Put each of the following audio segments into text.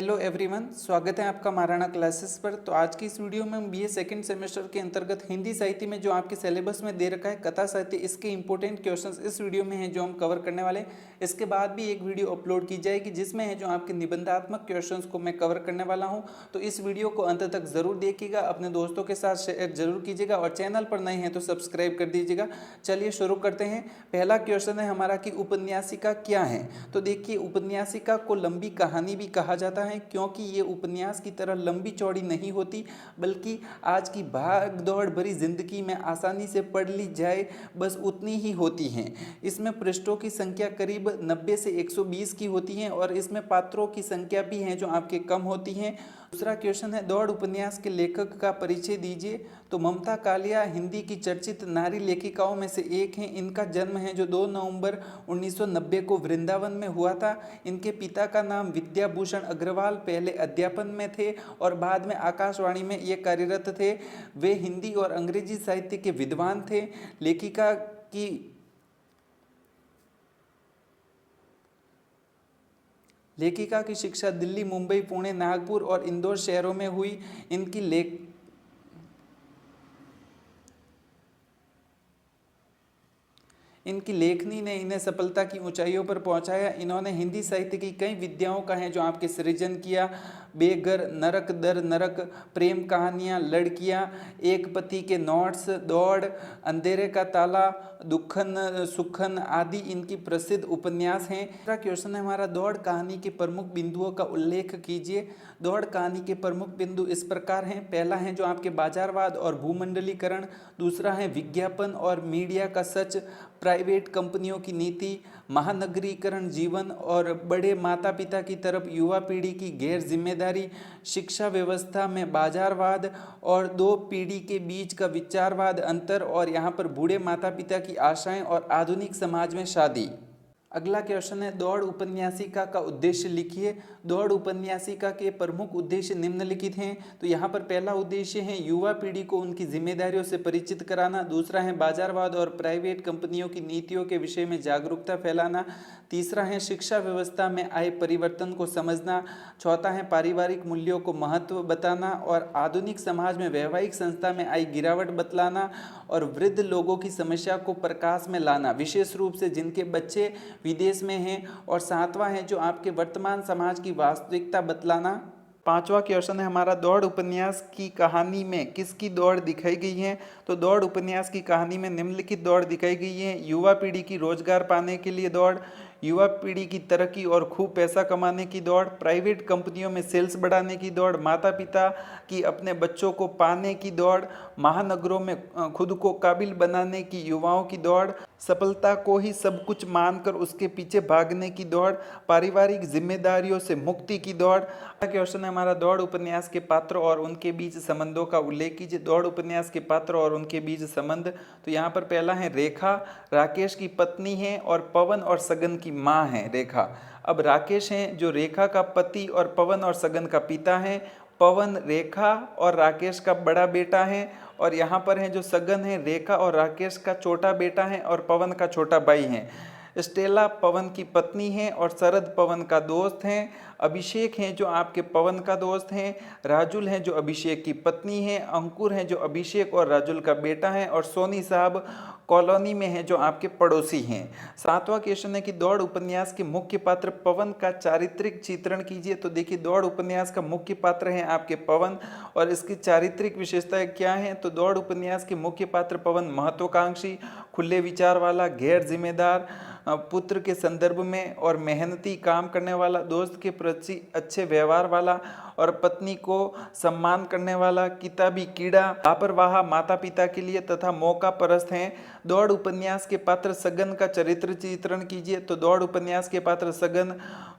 Hello everyone, स्वागत है आपका महाराणा क्लासेस पर। तो आज की इस वीडियो में हम बीए सेकंड सेमेस्टर के अंतर्गत हिंदी साहित्य में जो आपके सिलेबस में दे रखा है कथा साहित्य, इसके इंपॉर्टेंट क्वेश्चंस इस वीडियो में हैं जो हम कवर करने वाले हैं। इसके बाद भी एक वीडियो अपलोड की जाएगी जिसमें है जो आपके निबंधात्मक क्वेश्चंस को मैं कवर करने वाला हूँ। तो इस वीडियो को अंत तक जरूर देखिएगा, अपने दोस्तों के साथ शेयर जरूर कीजिएगा और चैनल पर नए हैं तो सब्सक्राइब कर दीजिएगा। चलिए शुरू करते हैं। पहला क्वेश्चन है हमारा कि उपन्यासिका क्या है। तो देखिए, उपन्यासिका को लंबी कहानी भी कहा जाता है क्योंकि ये उपन्यास की तरह लंबी चौड़ी नहीं होती, बल्कि आज की भाग दौड़ भरी जिंदगी में आसानी से पढ़ ली जाए बस उतनी ही होती हैं। इसमें पृष्ठों की संख्या करीब 90 से 120 की होती है और इसमें पात्रों की संख्या भी है जो आपके कम होती हैं। दूसरा क्वेश्चन है, दौड़ उपन्यास के लेखक का परिचय दीजिए। तो ममता कालिया हिंदी की चर्चित नारी लेखिकाओं में से एक हैं। इनका जन्म है जो 2 नवंबर 1990 को वृंदावन में हुआ था। इनके पिता का नाम विद्याभूषण अग्रवाल, पहले अध्यापन में थे और बाद में आकाशवाणी में ये कार्यरत थे। वे हिंदी और अंग्रेजी साहित्य के विद्वान थे। लेखिका की शिक्षा दिल्ली, मुंबई, पुणे, नागपुर और इंदौर शहरों में हुई। इनकी लेखनी ने इन्हें सफलता की ऊंचाइयों पर पहुंचाया। इन्होंने हिंदी साहित्य की कई विद्याओं का है जो आपके सृजन किया। बेघर, नरक दर नरक, प्रेम कहानियाँ, लड़कियाँ, एक पति के नोट्स, दौड़, अंधेरे का ताला, दुखन सुखन आदि इनकी प्रसिद्ध उपन्यास हैं। दूसरा क्वेश्चन है हमारा, दौड़ कहानी के प्रमुख बिंदुओं का उल्लेख कीजिए। दौड़ कहानी के प्रमुख बिंदु इस प्रकार हैं। पहला है जो आपके बाजारवाद और भूमंडलीकरण। दूसरा है विज्ञापन और मीडिया का सच, प्राइवेट कंपनियों की नीति, महानगरीकरण जीवन और बड़े माता पिता की तरफ युवा पीढ़ी की गैर जिम्मेदारी, शिक्षा व्यवस्था में बाजारवाद और दो पीढ़ी के बीच का विचारवाद अंतर, और यहाँ पर बूढ़े माता पिता की आशाएं और आधुनिक समाज में शादी। अगला क्वेश्चन है, दौड़ उपन्यासिका का उद्देश्य लिखिए। दौड़ उपन्यासिका के प्रमुख उद्देश्य निम्नलिखित हैं। तो यहाँ पर पहला उद्देश्य है युवा पीढ़ी को उनकी जिम्मेदारियों से परिचित कराना। दूसरा है बाजारवाद और प्राइवेट कंपनियों की नीतियों के विषय में जागरूकता फैलाना। तीसरा है शिक्षा व्यवस्था में आए परिवर्तन को समझना। चौथा है पारिवारिक मूल्यों को महत्व बताना और आधुनिक समाज में वैवाहिक संस्था में आई गिरावट बतलाना और वृद्ध लोगों की समस्या को प्रकाश में लाना, विशेष रूप से जिनके बच्चे विदेश में हैं। और सातवां है जो आपके वर्तमान समाज की वास्तविकता बतलाना। पांचवा क्वेश्चन है हमारा, दौड़ उपन्यास की कहानी में किसकी दौड़ दिखाई गई है। तो दौड़ उपन्यास की कहानी में निम्नलिखित दौड़ दिखाई गई है। युवा पीढ़ी की रोजगार पाने के लिए दौड़, युवा पीढ़ी की तरक्की और खूब पैसा कमाने की दौड़, प्राइवेट कंपनियों में सेल्स बढ़ाने की दौड़, माता पिता की अपने बच्चों को पाने की दौड़, महानगरों में खुद को काबिल बनाने की युवाओं की दौड़, सफलता को ही सब कुछ मानकर उसके पीछे भागने की दौड़, पारिवारिक जिम्मेदारियों से मुक्ति की दौड़। अगला क्वेश्चन है हमारा, दौड़ उपन्यास के पात्र और उनके बीच संबंधों का उल्लेख कीजिए। दौड़ उपन्यास के पात्र और उनके बीच संबंध। तो यहाँ पर पहला है रेखा, राकेश की पत्नी है और पवन और सगन की माँ है रेखा। अब राकेश हैं जो रेखा का पति और पवन और सगन का पिता है। पवन रेखा और राकेश का बड़ा बेटा है और यहाँ पर है जो सगन है रेखा और राकेश का छोटा बेटा है और पवन का छोटा भाई है। स्टेला पवन की पत्नी है और शरद पवन का दोस्त हैं। अभिषेक हैं जो आपके पवन का दोस्त हैं। राजुल हैं जो अभिषेक की पत्नी है। अंकुर हैं जो अभिषेक और राजुल का बेटा है। और सोनी साहब कॉलोनी में हैं जो आपके पड़ोसी हैं। सातवां क्वेश्चन है कि दौड़ उपन्यास के मुख्य पात्र पवन का चारित्रिक चित्रण कीजिए। तो देखिए, दौड़ उपन्यास का मुख्य पात्र है आपके पवन और इसकी चारित्रिक विशेषताएं क्या हैं। तो दौड़ उपन्यास के मुख्य पात्र पवन महत्वाकांक्षी, खुले विचार वाला, गैर जिम्मेदार, पुत्र के संदर्भ में और मेहनती काम करने वाला, दोस्त के प्रति अच्छे व्यवहार वाला और पत्नी को सम्मान करने वाला, किताबी कीड़ा, लापरवाह माता पिता के लिए तथा मौका परस्त हैं। दौड़ उपन्यास के पात्र सगन का चरित्र चित्रण कीजिए। तो दौड़ उपन्यास के पात्र सगन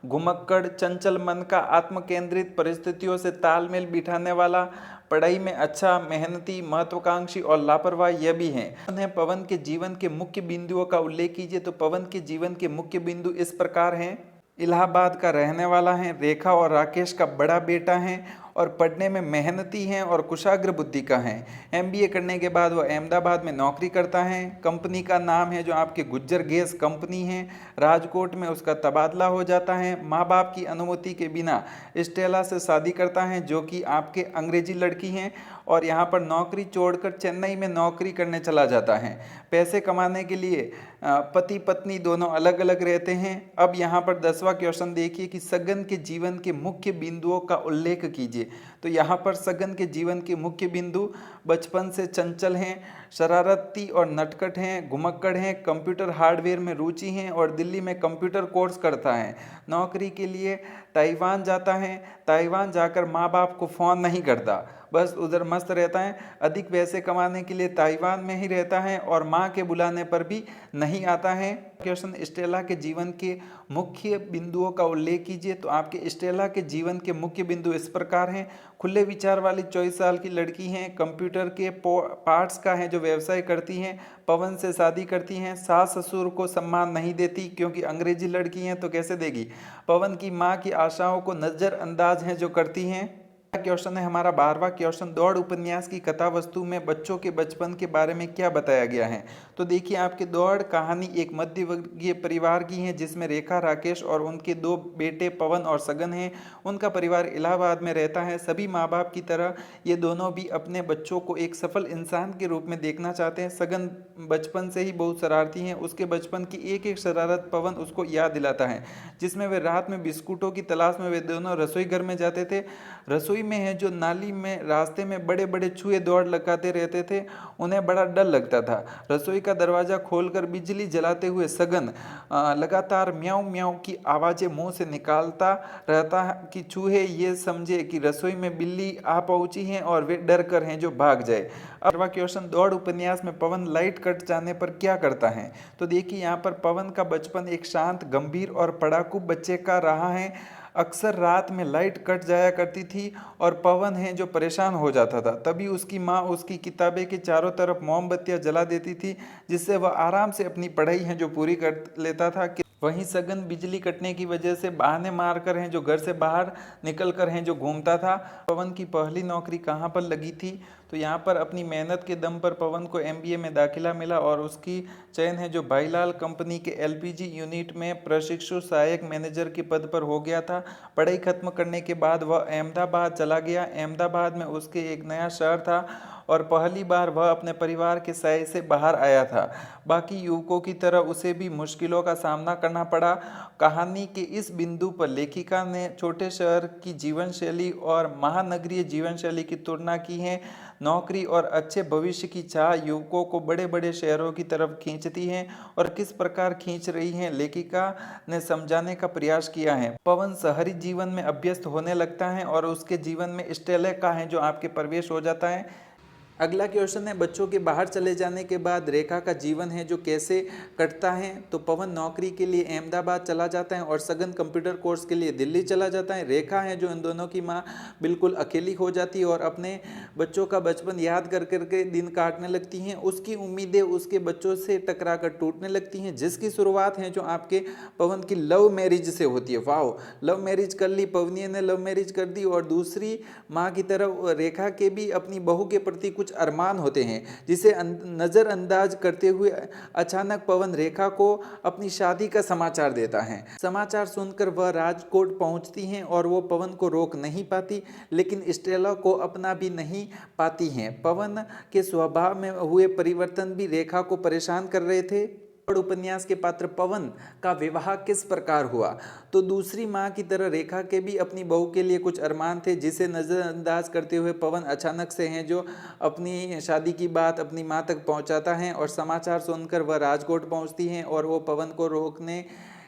घुमक्कड़, चंचल मन का, आत्म केंद्रित, परिस्थितियों से तालमेल बिठाने वाला, पढ़ाई में अच्छा, मेहनती, महत्वाकांक्षी और लापरवाह यह भी हैं। पवन के जीवन के मुख्य बिंदुओं का उल्लेख कीजिए। तो पवन के जीवन के मुख्य बिंदु इस प्रकार हैं। इलाहाबाद का रहने वाला है, रेखा और राकेश का बड़ा बेटा है और पढ़ने में मेहनती हैं और कुशाग्र बुद्धि का हैं। एमबीए करने के बाद वो अहमदाबाद में नौकरी करता है। कंपनी का नाम है जो आपके गुज्जर गैस कंपनी है। राजकोट में उसका तबादला हो जाता है। माँ बाप की अनुमति के बिना स्टेला से शादी करता है जो कि आपके अंग्रेजी लड़की हैं, और यहाँ पर नौकरी छोड़कर चेन्नई में नौकरी करने चला जाता है। पैसे कमाने के लिए पति पत्नी दोनों अलग अलग रहते हैं। अब यहाँ पर 10वां क्वेश्चन देखिए कि सगन के जीवन के मुख्य बिंदुओं का उल्लेख कीजिए। तो यहाँ पर सगन के जीवन के मुख्य बिंदु बचपन से चंचल हैं, शरारती और नटखट हैं, घुमक्कड़ हैं, कंप्यूटर हार्डवेयर में रुचि हैं और दिल्ली में कंप्यूटर कोर्स करता है। नौकरी के लिए ताइवान जाता है। ताइवान जाकर माँ बाप को फ़ोन नहीं करता, बस उधर मस्त रहता है। अधिक पैसे कमाने के लिए ताइवान में ही रहता है और माँ के बुलाने पर भी नहीं आता है। क्वेश्चन स्टेला के जीवन के मुख्य बिंदुओं का उल्लेख कीजिए। तो आपके स्टेला के जीवन के मुख्य बिंदु इस प्रकार हैं। खुले विचार वाली 24 साल की लड़की हैं, कंप्यूटर के पार्ट्स का है जो व्यवसाय करती हैं, पवन से शादी करती हैं, सास ससुर को सम्मान नहीं देती क्योंकि अंग्रेजी लड़की हैं तो कैसे देगी। पवन की माँ की आशाओं को नज़रअंदाज हैं जो करती हैं। क्वेश्चन है हमारा 12वां क्वेश्चन, दौड़ उपन्यास की कथा वस्तु में बच्चों के बचपन के बारे में क्या बताया गया है। तो देखिए आपके दौड़ कहानी एक मध्यवर्गीय परिवार की है जिसमें रेखा, राकेश और उनके 2 बेटे पवन और सगन हैं। उनका परिवार इलाहाबाद में रहता है। सभी माँ बाप की तरह ये दोनों भी अपने बच्चों को एक सफल इंसान के रूप में देखना चाहते हैं। सगन बचपन से ही बहुत शरारती हैं। उसके बचपन की एक एक शरारत पवन उसको याद दिलाता है, जिसमें वे रात में बिस्कुटों की तलाश में वे दोनों रसोई घर में जाते थे। रसोई में है जो नाली में रास्ते में बड़े बड़े चूहे दौड़ लगाते रहते थे, उन्हें बड़ा डर लगता था। रसोई का दरवाजा खोलकर बिजली जलाते हुए सगन लगातार म्याऊं म्याऊं की आवाज़ें मुंह से निकालता रहता कि चूहे ये समझे कि रसोई में बिल्ली आ पहुंची हैं और वे डर कर हैं जो भाग जाए। अब क्वेश्चन, दौड़ उपन्यास में पवन लाइट कट जाने पर क्या करता है। तो देखिए यहाँ पर पवन का बचपन एक शांत, गंभीर और पढ़ाकू बच्चे का रहा है। अक्सर रात में लाइट कट जाया करती थी और पवन है जो परेशान हो जाता था। तभी उसकी माँ उसकी किताबें के चारों तरफ मोमबत्तियाँ जला देती थी, जिससे वह आराम से अपनी पढ़ाई है जो पूरी कर लेता था। वहीं सगन बिजली कटने की वजह से बहाने मारकर हैं जो घर से बाहर निकल कर हैं जो घूमता था। पवन की पहली नौकरी कहाँ पर लगी थी। तो यहाँ पर अपनी मेहनत के दम पर पवन को एमबीए में दाखिला मिला और उसकी चयन है जो भाईलाल कंपनी के एलपीजी यूनिट में प्रशिक्षु सहायक मैनेजर के पद पर हो गया था। पढ़ाई खत्म करने के बाद वह अहमदाबाद चला गया। अहमदाबाद में उसके एक नया शहर था और पहली बार वह अपने परिवार के साय से बाहर आया था। बाकी युवकों की तरह उसे भी मुश्किलों का सामना करना पड़ा। कहानी के इस बिंदु पर लेखिका ने छोटे शहर की जीवन शैली और महानगरीय जीवन शैली की तुलना की है। नौकरी और अच्छे भविष्य की चाह युवकों को बड़े बड़े शहरों की तरफ खींचती है और किस प्रकार खींच रही है लेखिका ने समझाने का प्रयास किया है। पवन शहरी जीवन में अभ्यस्त होने लगता है और उसके जीवन में स्टेला का है जो आपके प्रवेश हो जाता है। अगला क्वेश्चन है, बच्चों के बाहर चले जाने के बाद रेखा का जीवन है जो कैसे कटता है। तो पवन नौकरी के लिए अहमदाबाद चला जाता है और सगन कंप्यूटर कोर्स के लिए दिल्ली चला जाता है। रेखा है जो इन दोनों की माँ बिल्कुल अकेली हो जाती है और अपने बच्चों का बचपन याद कर करके दिन काटने लगती हैं। उसकी उम्मीदें उसके बच्चों से टकरा कर टूटने लगती हैं, जिसकी शुरुआत है जो आपके पवन की लव मैरिज से होती है। वाह, लव मैरिज कर ली, पवनी ने लव मैरिज कर दी। और दूसरी माँ की तरफ रेखा के भी अपनी बहू के प्रति कुछ अरमान होते हैं, जिसे नज़रअंदाज करते हुए अचानक पवन रेखा को अपनी शादी का समाचार देता है। समाचार सुनकर वह राजकोट पहुंचती हैं और वो पवन को रोक नहीं पाती, लेकिन स्टेला को अपना भी नहीं पाती हैं। पवन के स्वभाव में हुए परिवर्तन भी रेखा को परेशान कर रहे थे। उपन्यास के पात्र पवन का विवाह किस प्रकार हुआ। तो दूसरी माँ की तरह रेखा के भी अपनी बहू के लिए कुछ अरमान थे, जिसे नज़रअंदाज करते हुए पवन अचानक से हैं जो अपनी शादी की बात अपनी माँ तक पहुँचाता है और समाचार सुनकर वह राजकोट पहुँचती हैं और वो पवन को रोकने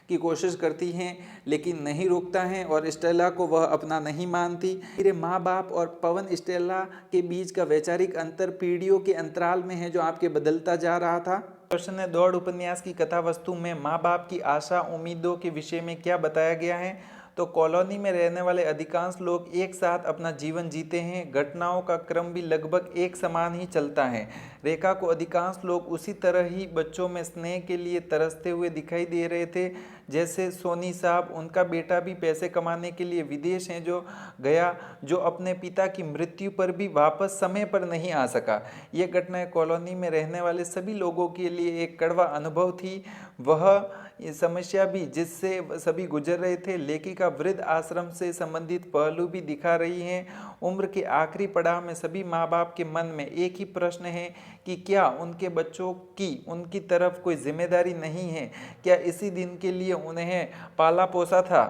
की कोशिश करती हैं लेकिन नहीं रोकता है और स्टेला को वह अपना नहीं मानती। मेरे माँ बाप और पवन स्टेला के बीच का वैचारिक अंतर पीढ़ियों के अंतराल में है जो आपके बदलता जा रहा था। क्वेश्चन है, दौड़ उपन्यास की कथा वस्तु में माँ बाप की आशा उम्मीदों के विषय में क्या बताया गया है। तो कॉलोनी में रहने वाले अधिकांश लोग एक साथ अपना जीवन जीते हैं। घटनाओं का क्रम भी लगभग एक समान ही चलता है। रेखा को अधिकांश लोग उसी तरह ही बच्चों में स्नेह के लिए तरसते हुए दिखाई दे रहे थे जैसे सोनी साहब। उनका बेटा भी पैसे कमाने के लिए विदेश है जो गया, जो अपने पिता की मृत्यु पर भी वापस समय पर नहीं आ सका। यह घटनाएं कॉलोनी में रहने वाले सभी लोगों के लिए एक कड़वा अनुभव थी। वह समस्या भी जिससे सभी गुजर रहे थे। लेखिका वृद्ध आश्रम से संबंधित पहलू भी दिखा रही हैं। उम्र के आखिरी पड़ाव में सभी माँ बाप के मन में एक ही प्रश्न है कि क्या उनके बच्चों की उनकी तरफ कोई जिम्मेदारी नहीं है? क्या इसी दिन के लिए उन्हें पाला पोसा था?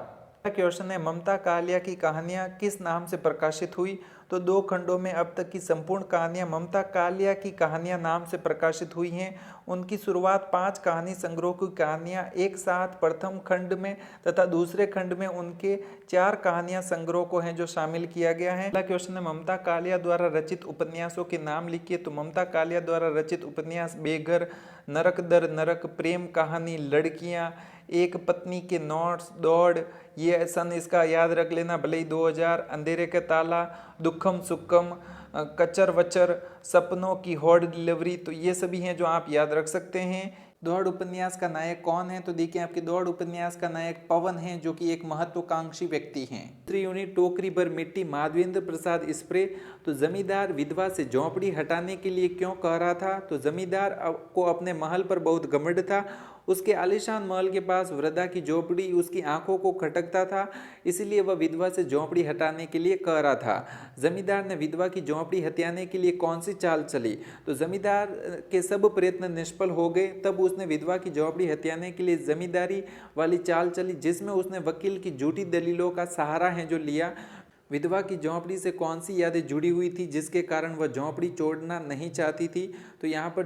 क्वेश्चन है, ममता कालिया की कहानियाँ किस नाम से प्रकाशित हुई? तो 2 खंडों में अब तक की संपूर्ण कहानियाँ ममता कालिया की कहानियाँ नाम से प्रकाशित हुई हैं। उनकी शुरुआत 5 कहानी संग्रह की कहानियाँ एक साथ प्रथम खंड में तथा दूसरे खंड में उनके 4 कहानियाँ संग्रह को हैं जो शामिल किया गया है। अगला क्वेश्चन है, ममता कालिया द्वारा रचित उपन्यासों के नाम लिखिए। तो ममता कालिया द्वारा रचित उपन्यास बेघर, नरक दर नरक, प्रेम कहानी, लड़कियाँ, एक पत्नी के नोट्स, दौड़, ये सन इसका याद रख लेना भले ही 2000, अंधेरे का ताला, दुखम सुखम, कचर वचर, सपनों की होड़ डिलीवरी। तो ये सभी हैं जो आप याद रख सकते हैं। दौड़ उपन्यास का नायक कौन है? तो देखिए आपके दौड़ उपन्यास का नायक पवन है जो कि एक महत्वाकांक्षी व्यक्ति हैं। दूसरी यूनिट टोकरी भर मिट्टी, माधवेंद्र प्रसाद स्प्रे। तो जमींदार विधवा से झोंपड़ी हटाने के लिए क्यों कह रहा था? तो जमींदार को अपने महल पर बहुत घमंड था। उसके आलीशान महल के पास वृद्धा की झोंपड़ी उसकी आंखों को खटकता था, इसलिए वह विधवा से झोंपड़ी हटाने के लिए कह रहा था। जमींदार ने विधवा की झोंपड़ी हटाने के लिए कौन सी चाल चली? तो जमींदार के सब प्रयत्न निष्फल हो गए। तब उसने विधवा की झोंपड़ी हटाने के लिए जमींदारी वाली चाल चली जिसमें उसने वकील की झूठी दलीलों का सहारा है जो लिया। विधवा की झोंपड़ी से कौन सी यादें जुड़ी हुई थी जिसके कारण वह झोंपड़ी छोड़ना नहीं चाहती थी? तो यहाँ पर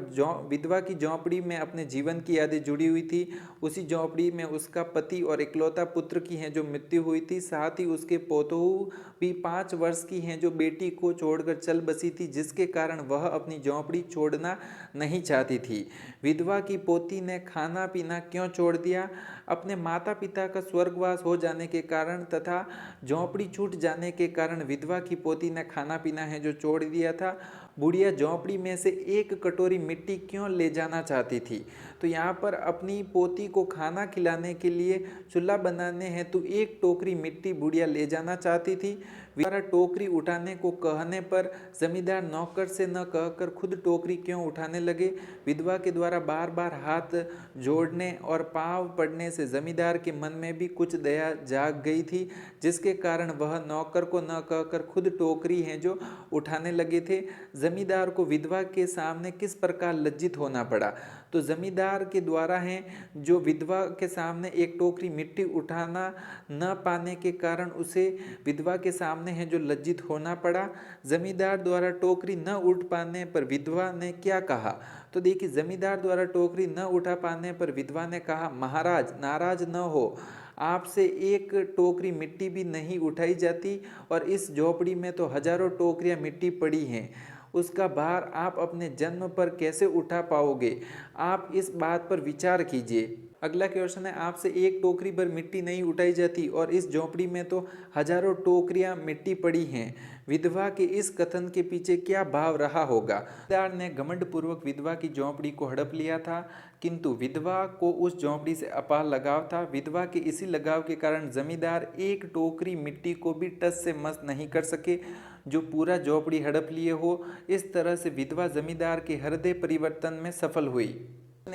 विधवा की झोंपड़ी में अपने जीवन की यादें जुड़ी हुई थी। उसी झोंपड़ी में उसका पति और इकलौता पुत्र की हैं जो मृत्यु हुई थी। साथ ही उसके पोतोहू भी 5 वर्ष की हैं जो बेटी को छोड़कर चल बसी थी, जिसके कारण वह अपनी झोंपड़ी छोड़ना नहीं चाहती थी। विधवा की पोती ने खाना पीना क्यों छोड़ दिया? अपने माता पिता का स्वर्गवास हो जाने के कारण तथा झोंपड़ी छूट जाने के कारण विधवा की पोती ने खाना पीना है जो छोड़ दिया था। बुढ़िया झोंपड़ी में से 1 कटोरी मिट्टी क्यों ले जाना चाहती थी? तो यहाँ पर अपनी पोती को खाना खिलाने के लिए चूल्हा बनाने हेतु 1 टोकरी मिट्टी बुढ़िया ले जाना चाहती थी। द्वारा टोकरी उठाने को कहने पर जमींदार नौकर से न कहकर खुद टोकरी क्यों उठाने लगे? विधवा के द्वारा बार बार हाथ जोड़ने और पाँव पड़ने से जमींदार के मन में भी कुछ दया जाग गई थी, जिसके कारण वह नौकर को न कहकर खुद टोकरी है जो उठाने लगे थे। जमींदार को विधवा के सामने किस प्रकार लज्जित होना पड़ा? तो जमींदार के द्वारा है जो विधवा के सामने 1 टोकरी मिट्टी उठाना न पाने के कारण उसे विधवा के सामने है जो लज्जित होना पड़ा। जमींदार द्वारा टोकरी न उठ पाने पर विधवा ने क्या कहा? तो देखिए जमींदार द्वारा टोकरी न उठा पाने पर विधवा ने कहा, महाराज नाराज न हो, आपसे 1 टोकरी मिट्टी भी नहीं उठाई जाती और इस झोपड़ी में तो हजारों टोकरियां मिट्टी पड़ी हैं, उसका भार आप अपने जन्म पर कैसे उठा पाओगे? आप इस बात पर विचार कीजिए। अगला क्वेश्चन है, आपसे 1 टोकरी भर मिट्टी नहीं उठाई जाती और इस झोंपड़ी में तो हजारों टोकरियां मिट्टी पड़ी हैं। विधवा के इस कथन के पीछे क्या भाव रहा होगा? जमींदार ने घमंड पूर्वक विधवा की झोंपड़ी को हड़प लिया था, किंतु विधवा को उस झोंपड़ी से अपार लगाव था। विधवा के इसी लगाव के कारण जमींदार 1 टोकरी मिट्टी को भी टस से मस नहीं कर सके जो पूरा झोंपड़ी हड़प लिए हो। इस तरह से विधवा जमींदार के हृदय परिवर्तन में सफल हुई।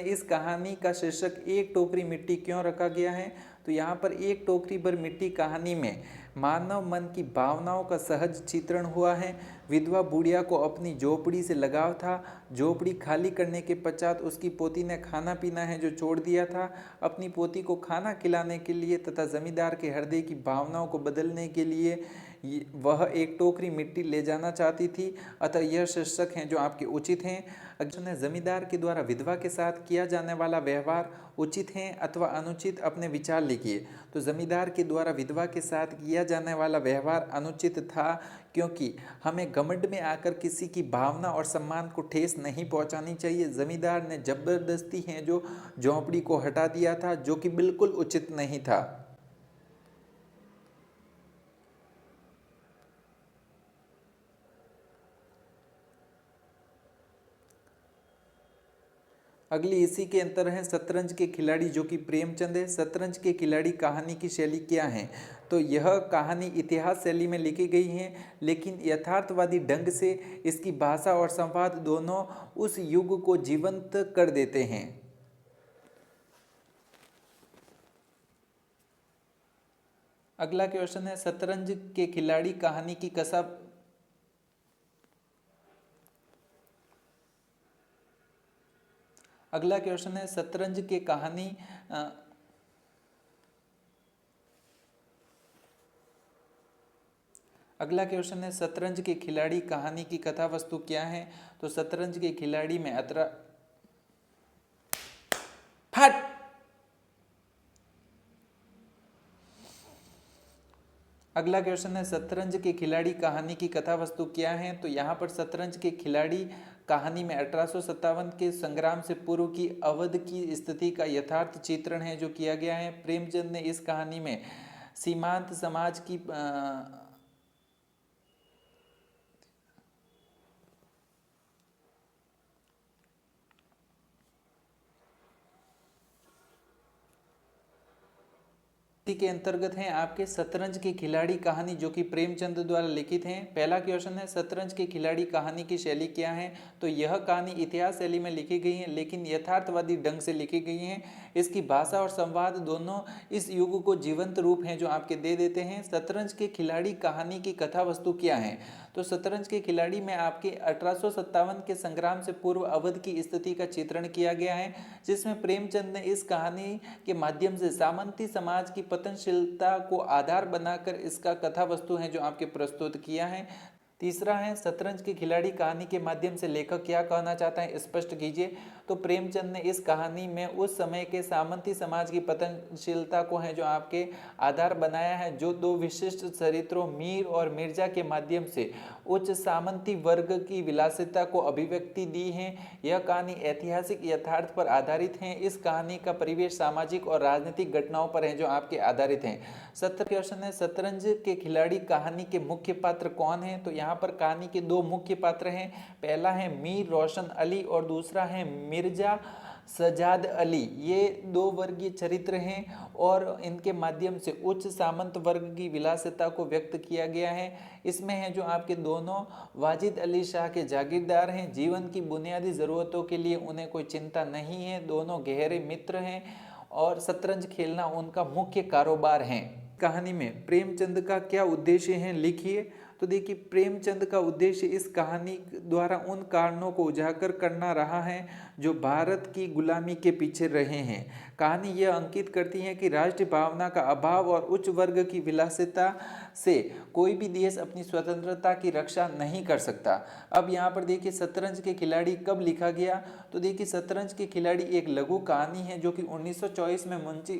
इस कहानी का शीर्षक 1 टोकरी मिट्टी क्यों रखा गया है? तो यहाँ पर 1 टोकरी भर मिट्टी कहानी में मानव मन की भावनाओं का सहज चित्रण हुआ है। विधवा बुढ़िया को अपनी झोपड़ी से लगाव था। झोपड़ी खाली करने के पश्चात उसकी पोती ने खाना पीना है जो छोड़ दिया था। अपनी पोती को खाना खिलाने के लिए तथा जमींदार के हृदय की भावनाओं को बदलने के लिए वह 1 टोकरी मिट्टी ले जाना चाहती थी। अतः यह शीर्षक हैं जो आपके उचित हैं। अगला, जमींदार के द्वारा विधवा के साथ किया जाने वाला व्यवहार उचित है अथवा अनुचित, अपने विचार लिखिए। तो जमींदार के द्वारा विधवा के साथ किया जाने वाला व्यवहार अनुचित था, क्योंकि हमें घमंड में आकर किसी की भावना और सम्मान को ठेस नहीं पहुंचानी चाहिए। जमींदार ने जबरदस्ती है जो झोंपड़ी को हटा दिया था, जो कि बिल्कुल उचित नहीं था। अगली इसी के अंतर है शतरंज के खिलाड़ी जो कि प्रेमचंद है। शतरंज के खिलाड़ी कहानी की शैली क्या है? तो यह कहानी इतिहास शैली में लिखी गई है, लेकिन यथार्थवादी ढंग से इसकी भाषा और संवाद दोनों उस युग को जीवंत कर देते हैं। अगला क्वेश्चन है शतरंज के खिलाड़ी कहानी की कसा अगला क्वेश्चन है शतरंज के कहानी अगला क्वेश्चन है शतरंज के खिलाड़ी कहानी की कथा वस्तु क्या है? तो शतरंज के खिलाड़ी में फट अगला क्वेश्चन है शतरंज के खिलाड़ी कहानी की कथा वस्तु क्या है? तो यहाँ पर शतरंज के खिलाड़ी कहानी में 1857 के संग्राम से पूर्व की अवध की स्थिति का यथार्थ चित्रण है जो किया गया है। प्रेमचंद ने इस कहानी में सीमांत समाज की के अंतर्गत हैं आपके शतरंज के खिलाड़ी कहानी जो कि प्रेमचंद द्वारा लिखित हैं। पहला क्वेश्चन है शतरंज के खिलाड़ी कहानी की शैली क्या है? तो यह कहानी इतिहास शैली में लिखी गई है, लेकिन यथार्थवादी ढंग से लिखी गई है। इसकी भाषा और संवाद दोनों इस युग को जीवंत रूप हैं जो आपके दे देते हैं। शतरंज के खिलाड़ी कहानी की कथा वस्तु क्या है? तो शतरंज के खिलाड़ी में आपके 1857 के संग्राम से पूर्व अवध की स्थिति का चित्रण किया गया है, जिसमें प्रेमचंद ने इस कहानी के माध्यम से सामंती समाज की पतनशीलता को आधार बनाकर इसका कथा वस्तु है जो आपके प्रस्तुत किया है। तीसरा है शतरंज के खिलाड़ी कहानी के माध्यम से लेखक क्या कहना चाहता है, स्पष्ट कीजिए। तो प्रेमचंद ने इस कहानी में उस समय के सामंती समाज की पतनशीलता को है जो आपके आधार बनाया है, जो दो विशिष्ट चरित्रों मीर और मिर्जा के माध्यम से उच्च सामंती वर्ग की विलासिता को अभिव्यक्ति दी है। यह कहानी ऐतिहासिक यथार्थ पर आधारित है। इस कहानी का परिवेश सामाजिक और राजनीतिक घटनाओं पर है जो आपके आधारित हैं। 70 क्वेश्चन है शतरंज के खिलाड़ी कहानी के मुख्य पात्र कौन है? तो यहाँ पर कहानी के दो मुख्य पात्र हैं। पहला है मीर रोशन अली और दूसरा है मिर्जा सजाद अली। ये दो वर्गीय चरित्र हैं और इनके माध्यम से उच्च सामंत वर्ग की विलासिता को व्यक्त किया गया है। इसमें है जो आपके दोनों वाजिद अली शाह के जागीरदार हैं। जीवन की बुनियादी ज़रूरतों के लिए उन्हें कोई चिंता नहीं है। दोनों गहरे मित्र हैं और शतरंज खेलना उनका मुख्य कारोबार है। कहानी में प्रेमचंद का क्या उद्देश्य है, लिखिए। तो देखिए प्रेमचंद का उद्देश्य इस कहानी द्वारा उन कारणों को उजागर करना रहा है जो भारत की गुलामी के पीछे रहे हैं। कहानी यह अंकित करती है कि राष्ट्रीय भावना का अभाव और उच्च वर्ग की विलासिता से कोई भी देश अपनी स्वतंत्रता की रक्षा नहीं कर सकता। अब यहाँ पर देखिए शतरंज के खिलाड़ी कब लिखा गया? तो देखिए शतरंज के खिलाड़ी एक लघु कहानी है जो कि 1924 में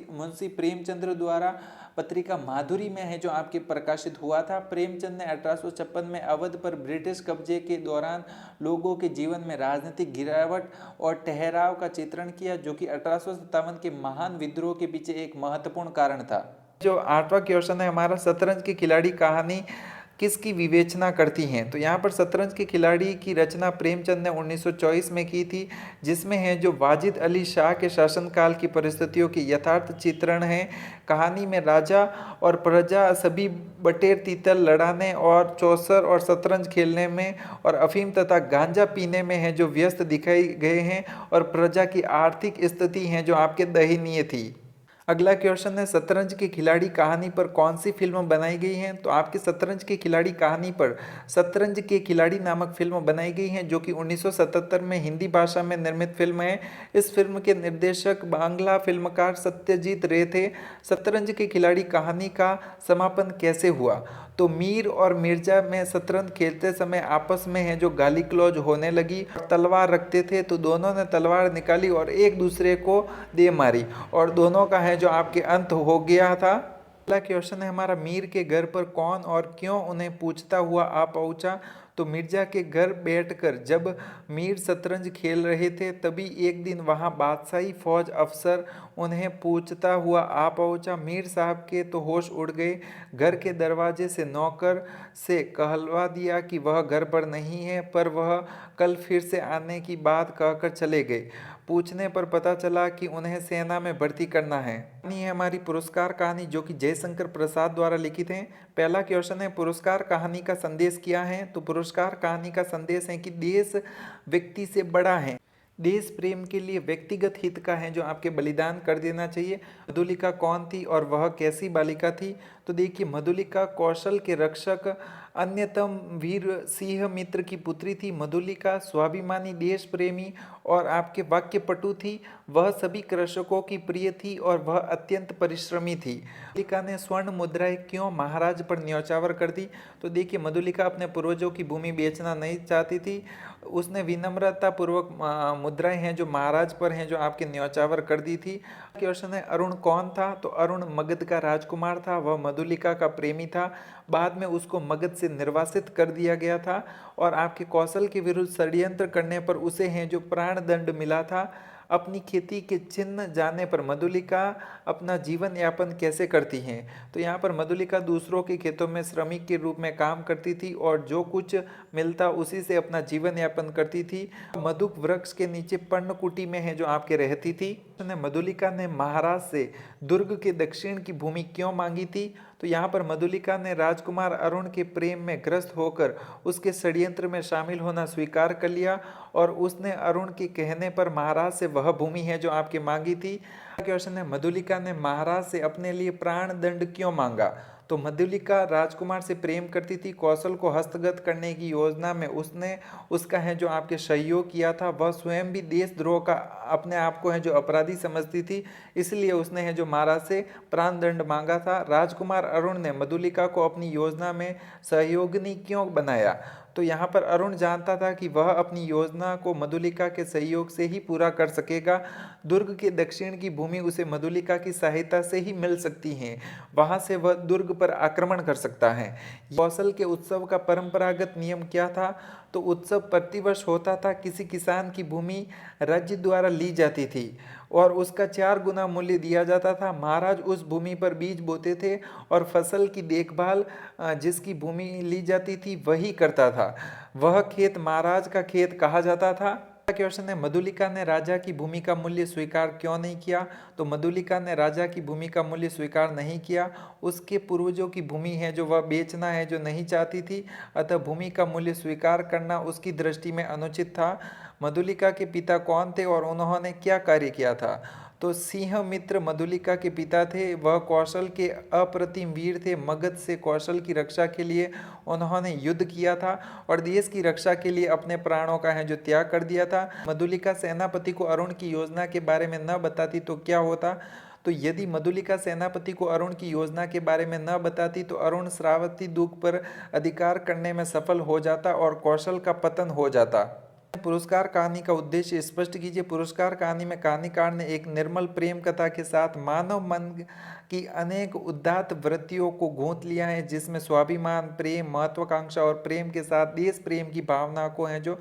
मुंशी प्रेमचंद्र द्वारा पत्रिका माधुरी में है जो आपके प्रकाशित हुआ था। प्रेमचंद ने 1856 में अवध पर ब्रिटिश कब्जे के दौरान लोगों के जीवन में राजनीतिक गिरावट और ठहराव का चित्रण किया, जो कि 1857 के महान विद्रोह के पीछे एक महत्वपूर्ण कारण था। जो 8वां क्वेश्चन है हमारा, शतरंज की खिलाड़ी कहानी किसकी विवेचना करती हैं? तो यहाँ पर शतरंज के खिलाड़ी की रचना प्रेमचंद ने 1924 में की थी, जिसमें है जो वाजिद अली शाह के शासनकाल की परिस्थितियों की यथार्थ चित्रण है। कहानी में राजा और प्रजा सभी बटेर तीतर लड़ाने और चौसर और शतरंज खेलने में और अफीम तथा गांजा पीने में है जो व्यस्त दिखाई गए हैं और प्रजा की आर्थिक स्थिति है जो आपके दयनीय थी। अगला क्वेश्चन है शतरंज के खिलाड़ी कहानी पर कौन सी फिल्म बनाई गई है? तो आपके शतरंज के खिलाड़ी कहानी पर शतरंज के खिलाड़ी नामक फिल्म बनाई गई है जो कि 1977 में हिंदी भाषा में निर्मित फिल्म है। इस फिल्म के निर्देशक बांग्ला फिल्मकार सत्यजीत रे थे। शतरंज के खिलाड़ी कहानी का समापन कैसे हुआ? तो मीर और मिर्जा में शतरंज खेलते समय आपस में है जो गाली गलौज होने लगी। तलवार रखते थे तो दोनों ने तलवार निकाली और एक दूसरे को दे मारी और दोनों का है जो आपके अंत हो गया था। अगला क्वेश्चन है हमारा, मीर के घर पर कौन और क्यों उन्हें पूछता हुआ आ पहुंचा? तो मिर्जा के घर बैठकर जब मीर शतरंज खेल रहे थे तभी एक दिन वहां बादशाही फौज अफसर उन्हें पूछता हुआ आ पहुंचा। मीर साहब के तो होश उड़ गए। घर के दरवाजे से नौकर से कहलवा दिया कि वह घर पर नहीं है, पर वह कल फिर से आने की बात कहकर चले गए। पूछने पर पता चला कि उन्हें सेना में भर्ती करना है। कहानी है हमारी पुरस्कार कहानी, जो कि जयशंकर प्रसाद द्वारा लिखित है। पहला क्वेश्चन है, पुरस्कार कहानी का संदेश क्या है? तो पुरस्कार कहानी का संदेश है कि देश व्यक्ति से बड़ा है। देश प्रेम के लिए व्यक्तिगत हित का है जो आपके बलिदान कर देना चाहिए। मधुलिका कौन थी और वह कैसी बालिका थी? तो देखिए, मधुलिका कौशल के रक्षक अन्यतम वीर सिंह मित्र की पुत्री थी। मधुलिका स्वाभिमानी, देश प्रेमी और आपके वाक्यपटु थी। वह सभी कृषकों की प्रिय थी और वह अत्यंत परिश्रमी थी। मधुलिका ने स्वर्ण मुद्राएं क्यों महाराज पर न्यौछावर कर दी? तो देखिए, मधुलिका अपने पूर्वजों की भूमि बेचना नहीं चाहती थी। उसने विनम्रता पूर्वक मुद्राएं हैं जो महाराज पर हैं जो आपके न्यौछावर कर दी थी। क्वेश्चन है, अरुण कौन था? तो अरुण मगध का राजकुमार था। वह मधुलिका का प्रेमी था। बाद में उसको मगध से निर्वासित कर दिया गया था और आपके कौशल के विरुद्ध षड्यंत्र करने पर उसे हैं जो प्राण दंड मिला था। अपनी खेती के चिन्ह जाने पर मधुलिका अपना जीवन यापन कैसे करती हैं? तो यहाँ पर मधुलिका दूसरों के खेतों में श्रमिक के रूप में काम करती थी और जो कुछ मिलता उसी से अपना जीवन यापन करती थी। मधुक वृक्ष के नीचे पर्णकुटी में है जो आपके रहती थी। मधुलिका ने महाराज से दुर्ग के दक्षिण की भूमि क्यों मांगी थी? तो यहाँ पर मधुलिका ने राजकुमार अरुण के प्रेम में ग्रस्त होकर उसके षड्यंत्र में शामिल होना स्वीकार कर लिया और उसने अरुण के कहने पर महाराज से वह भूमि है जो आपकी मांगी थी। क्वेश्चन है, मधुलिका ने महाराज से अपने लिए प्राण दंड क्यों मांगा? तो मधुलिका राजकुमार से प्रेम करती थी। कौशल को हस्तगत करने की योजना में उसने उसका है जो आपके सहयोग किया था। वह स्वयं भी देशद्रोह का अपने आप को है जो अपराधी समझती थी, इसलिए उसने है जो महाराज से प्राण दंड मांगा था। राजकुमार अरुण ने मधुलिका को अपनी योजना में सहयोगिनी क्यों बनाया? तो यहाँ पर अरुण जानता था कि वह अपनी योजना को मधुलिका के सहयोग से ही पूरा कर सकेगा। दुर्ग के दक्षिण की भूमि उसे मधुलिका की सहायता से ही मिल सकती है। वहां से वह दुर्ग पर आक्रमण कर सकता है। कौशल के उत्सव का परंपरागत नियम क्या था? तो उत्सव प्रतिवर्ष होता था। किसी किसान की भूमि राज्य द्वारा ली जाती थी और उसका 4 गुना मूल्य दिया जाता था। महाराज उस भूमि पर बीज बोते थे और फसल की देखभाल जिसकी भूमि ली जाती थी वही करता था। वह खेत महाराज का खेत कहा जाता था। क्वेश्चन है, मधुलिका ने राजा की भूमि का मूल्य स्वीकार क्यों नहीं किया? तो मधुलिका ने राजा की भूमि का मूल्य स्वीकार नहीं किया। उसके पूर्वजों की भूमि है जो वह बेचना है जो नहीं चाहती थी, अतः भूमि का मूल्य स्वीकार करना उसकी दृष्टि में अनुचित था। मधुलिका के पिता कौन थे और उन्होंने क्या कार्य किया था? तो सिंह मित्र मधुलिका के पिता थे। वह कौशल के अप्रतिम वीर थे। मगध से कौशल की रक्षा के लिए उन्होंने युद्ध किया था और देश की रक्षा के लिए अपने प्राणों का है जो त्याग कर दिया था। मधुलिका सेनापति को अरुण की योजना के बारे में न बताती तो क्या होता? तो यदि मधुलिका सेनापति को अरुण की योजना के बारे में न बताती तो अरुण श्रावती दुख पर अधिकार करने में सफल हो जाता और कौशल का पतन हो जाता। पुरस्कार कहानी का उद्देश्य स्पष्ट कीजिए। पुरस्कार कहानी में कहानीकार ने एक निर्मल प्रेम कथा के साथ मानव मन की अनेक उदात्त वृत्तियों को गूंथ लिया है, जिसमें स्वाभिमान, प्रेम, महत्वाकांक्षा और प्रेम के साथ देश प्रेम की भावना को है जो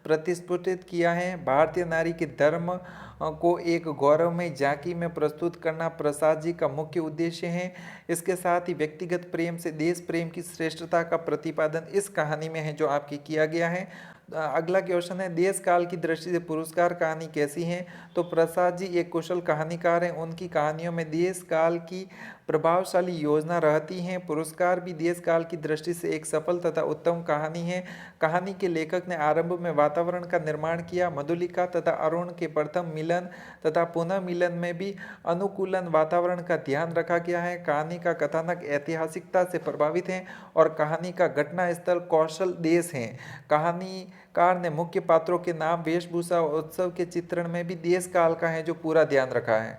प्रतिस्फुटित किया है। भारतीय नारी के धर्म को एक गौरवमय झांकी में प्रस्तुत करना प्रसाद जी का मुख्य उद्देश्य है। इसके साथ ही व्यक्तिगत प्रेम से देश प्रेम की श्रेष्ठता का प्रतिपादन इस कहानी में है जो आपकी किया गया है। अगला क्वेश्चन है, देश काल की दृष्टि से पुरस्कार कहानी कैसी है? तो प्रसाद जी एक कुशल कहानीकार हैं। उनकी कहानियों में देश काल की प्रभावशाली योजना रहती हैं। पुरस्कार भी देश काल की दृष्टि से एक सफल तथा उत्तम कहानी है। कहानी के लेखक ने आरंभ में वातावरण का निर्माण किया। मधुलिका तथा अरुण के प्रथम मिलन तथा पुनः मिलन में भी अनुकूलन वातावरण का ध्यान रखा गया है। कहानी का कथानक ऐतिहासिकता से प्रभावित है और कहानी का घटना स्थल कौशल देश है। कहानीकार ने मुख्य पात्रों के नाम, वेशभूषा और उत्सव के चित्रण में भी देश काल का है जो पूरा ध्यान रखा है।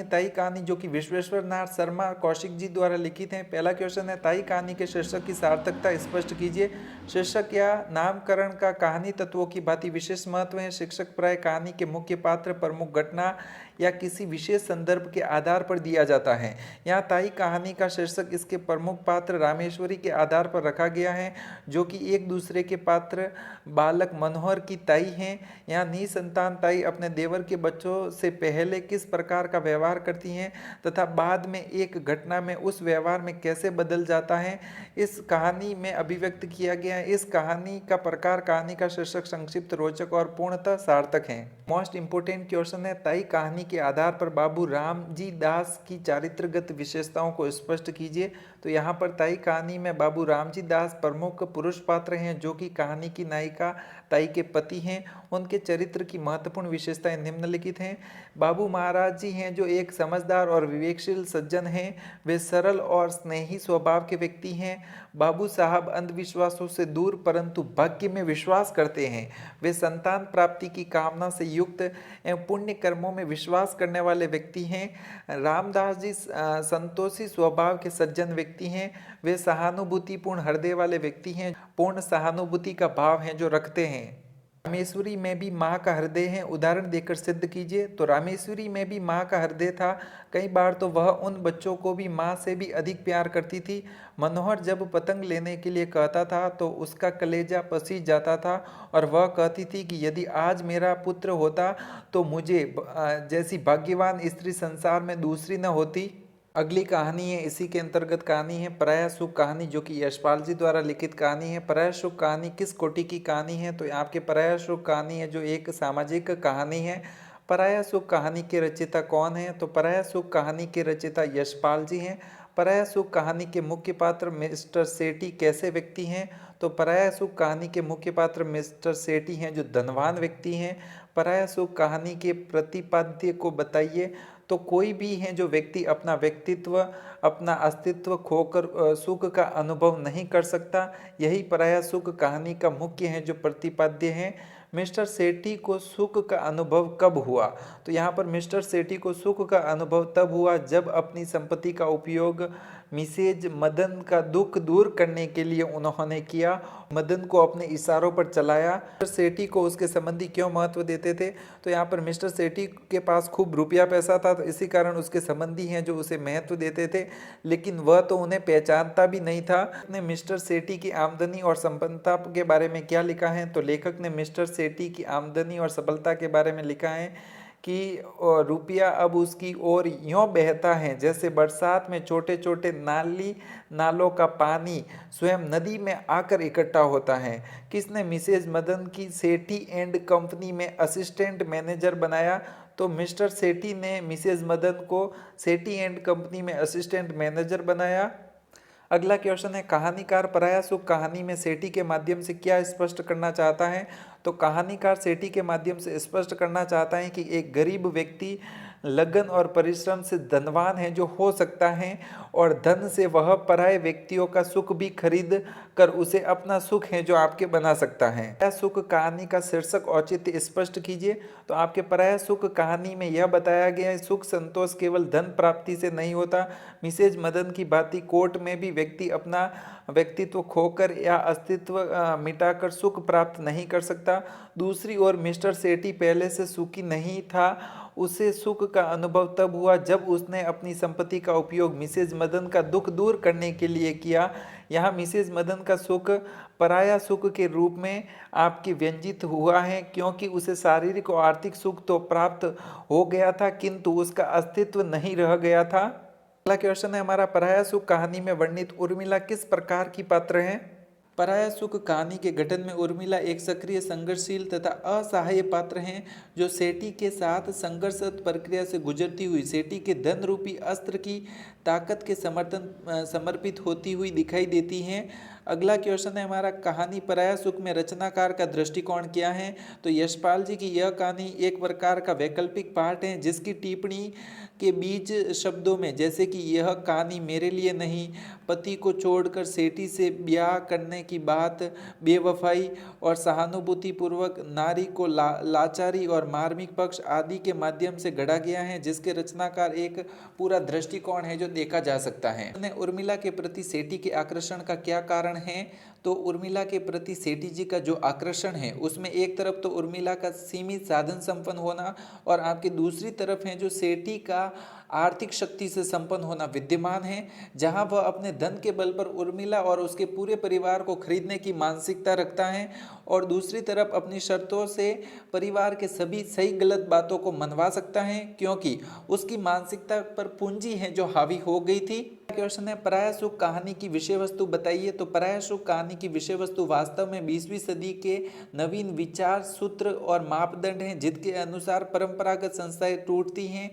ताई कहानी जो कि विश्वेश्वर नाथ शर्मा कौशिक जी द्वारा लिखित है। पहला क्वेश्चन है, ताई कहानी के शीर्षक की सार्थकता स्पष्ट कीजिए। शीर्षक या नामकरण का कहानी तत्वों की भांति विशेष महत्व है। शिक्षक प्राय कहानी के मुख्य पात्र, प्रमुख घटना या किसी विशेष संदर्भ के आधार पर दिया जाता है। यहाँ ताई कहानी का शीर्षक इसके प्रमुख पात्र रामेश्वरी के आधार पर रखा गया है, जो कि एक दूसरे के पात्र बालक मनोहर की ताई हैं। यहाँ निसंतान ताई अपने देवर के बच्चों से पहले किस प्रकार का व्यवहार करती हैं तथा बाद में एक घटना में उस व्यवहार में कैसे बदल जाता है, इस कहानी में अभिव्यक्त किया गया है। इस कहानी का प्रकार, कहानी का शीर्षक संक्षिप्त, रोचक और पूर्णतः सार्थक है। मोस्ट इंपोर्टेंट क्वेश्चन है, ताई कहानी के आधार पर बाबू रामजी दास की चारित्रगत विशेषताओं को स्पष्ट कीजिए। तो यहाँ पर ताई कहानी में बाबू रामजी दास प्रमुख पुरुष पात्र हैं, जो कि कहानी की नायिका ताई के पति हैं। उनके चरित्र की महत्वपूर्ण विशेषताएं निम्नलिखित हैं। बाबू महाराज जी हैं, जो एक समझदार और विवेकशील सज्जन हैं। वे सरल और स्नेही स्वभाव के व्यक्ति हैं। बाबू साहब अंधविश्वासों से दूर परंतु भाग्य में विश्वास करते हैं। वे संतान प्राप्ति की कामना से युक्त एवं पुण्य कर्मों में विश्वास करने वाले व्यक्ति हैं। रामदास जी संतोषी स्वभाव के सज्जन व्यक्ति हैं। वे सहानुभूतिपूर्ण हृदय वाले व्यक्ति हैं, पूर्ण सहानुभूति का भाव है जो रखते हैं। रामेश्वरी में भी माँ का हृदय है, उदाहरण देकर सिद्ध कीजिए। तो रामेश्वरी में भी माँ का हृदय था। कई बार तो वह उन बच्चों को भी माँ से भी अधिक प्यार करती थी। मनोहर जब पतंग लेने के लिए कहता था तो उसका कलेजा पसीज जाता था और वह कहती थी कि यदि आज मेरा पुत्र होता तो मुझे जैसी भाग्यवान स्त्री संसार में दूसरी न होती। अगली कहानी है, इसी के अंतर्गत कहानी है पराया सुख कहानी, जो कि यशपाल जी द्वारा लिखित कहानी है। पराया सुख कहानी किस कोटि की कहानी है? तो आपके पराया सुख कहानी है जो एक सामाजिक कहानी है। पराया सुख कहानी के रचयिता कौन है? तो पराया सुख कहानी के रचयिता यशपाल जी हैं। पराया सुख कहानी के मुख्य पात्र मिस्टर सेठी कैसे व्यक्ति हैं? तो पराया सुख कहानी के मुख्य पात्र मिस्टर सेठी हैं, जो धनवान व्यक्ति हैं। पराया सुख कहानी के प्रतिपाद्य को बताइए। तो कोई भी है जो व्यक्ति अपना व्यक्तित्व, अपना अस्तित्व खोकर सुख का अनुभव नहीं कर सकता, यही पराया सुख कहानी का मुख्य है जो प्रतिपाद्य है। मिस्टर सेठी को सुख का अनुभव कब हुआ? तो यहाँ पर मिस्टर सेठी को सुख का अनुभव तब हुआ जब अपनी संपत्ति का उपयोग मिसेज मदन का दुख दूर करने के लिए उन्होंने किया। मदन को अपने इशारों पर चलाया। मिस्टर सेठी को उसके संबंधी क्यों महत्व देते थे? तो यहाँ पर मिस्टर सेठी के पास खूब रुपया पैसा था, तो इसी कारण उसके संबंधी हैं जो उसे महत्व देते थे, लेकिन वह तो उन्हें पहचानता भी नहीं था। ने मिस्टर सेठी की आमदनी और संपन्नता के बारे में क्या लिखा है? तो लेखक ने मिस्टर सेठी की आमदनी और सफलता के बारे में लिखा है कि रुपया अब उसकी ओर यूँ बहता है जैसे बरसात में छोटे छोटे नालों का पानी स्वयं नदी में आकर इकट्ठा होता है। किसने मिसेज मदन की सेठी एंड कंपनी में असिस्टेंट मैनेजर बनाया? तो मिस्टर सेठी ने मिसेज मदन को सेठी एंड कंपनी में असिस्टेंट मैनेजर बनाया। अगला क्वेश्चन है, कहानीकार पराया सुख कहानी में सेठी के माध्यम से क्या स्पष्ट करना चाहता है? तो कहानीकार सेठी के माध्यम से स्पष्ट करना चाहता है कि एक गरीब व्यक्ति लगन और परिश्रम से धनवान है जो हो सकता है, और धन से वह पराये व्यक्तियों का सुख भी खरीद कर उसे अपना सुख है जो आपके बना सकता है। पराया सुख कहानी का शीर्षक औचित्य स्पष्ट कीजिए। तो आपके पराया सुख कहानी में यह बताया गया है, सुख संतोष केवल धन प्राप्ति से नहीं होता। मिसेज मदन की भांति कोर्ट में भी व्यक्ति अपना व्यक्तित्व खोकर या अस्तित्व मिटाकर सुख प्राप्त नहीं कर सकता। दूसरी ओर मिस्टर सेठी पहले से सुखी नहीं था। उसे सुख का अनुभव तब हुआ जब उसने अपनी संपत्ति का उपयोग मिसेज मदन का दुख दूर करने के लिए किया। यहाँ मिसेज मदन का सुख पराया सुख के रूप में आपकी व्यंजित हुआ है, क्योंकि उसे शारीरिक और आर्थिक सुख तो प्राप्त हो गया था किंतु उसका अस्तित्व नहीं रह गया था। अगला क्वेश्चन है हमारा, पराया सुख कहानी में वर्णित उर्मिला किस प्रकार की पात्र है? पराया सुख कहानी के गठन में उर्मिला एक सक्रिय, संघर्षशील तथा असहाय पात्र हैं जो सेठी के साथ संघर्षरत प्रक्रिया से गुजरती हुई सेठी के धन रूपी अस्त्र की ताकत के समर्पित होती हुई दिखाई देती हैं। अगला क्वेश्चन है हमारा, कहानी पराया सुख में रचनाकार का दृष्टिकोण क्या है? तो यशपाल जी की यह कहानी एक प्रकार का वैकल्पिक पाठ है जिसकी टिप्पणी के बीच शब्दों में, जैसे कि यह कहानी मेरे लिए नहीं, पति को छोड़कर सेठी से ब्याह करने की बात, बेवफाई और सहानुभूतिपूर्वक नारी को लाचारी और मार्मिक पक्ष आदि के माध्यम से गढ़ा गया है, जिसके रचनाकार एक पूरा दृष्टिकोण है जो देखा जा सकता है। उर्मिला के प्रति सेठी के आकर्षण का क्या कारण है? तो उर्मिला के प्रति सेठी जी का जो आकर्षण है उसमें एक तरफ तो उर्मिला का सीमित साधन संपन्न होना और आपकी दूसरी तरफ है जो सेठी का आर्थिक शक्ति से संपन्न होना विद्यमान है, जहां वह अपने धन के बल पर उर्मिला और उसके पूरे परिवार को खरीदने की मानसिकता रखता है और दूसरी तरफ अपनी शर्तों से परिवार के सभी सही गलत बातों को मनवा सकता है, क्योंकि उसकी मानसिकता पर पूंजी है जो हावी हो गई थी। क्वेश्चन है पराया सुख कहानी की विषय वस्तु बताइए। तो पराया सुख कहानी की विषय वस्तु वास्तव में 20वीं सदी के नवीन विचार सूत्र और मापदंड हैं, जिनके अनुसार परंपरागत संस्थाएं टूटती हैं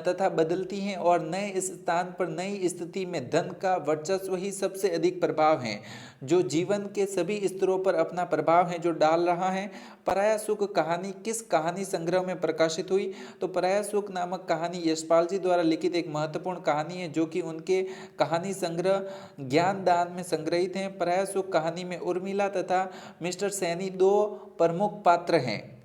तथा बदलती हैं और नए स्थान पर नई स्थिति में धन का वर्चस्व ही सबसे अधिक प्रभाव है जो जीवन के सभी स्तरों पर अपना प्रभाव है जो डाल रहा है। पराया सुख कहानी किस कहानी संग्रह में प्रकाशित हुई? तो पराया सुख नामक कहानी यशपाल जी द्वारा लिखित एक महत्वपूर्ण कहानी है जो कि उनके कहानी संग्रह ज्ञान दान में संग्रहित है। पराया सुख कहानी में उर्मिला तथा मिस्टर सैनी दो प्रमुख पात्र हैं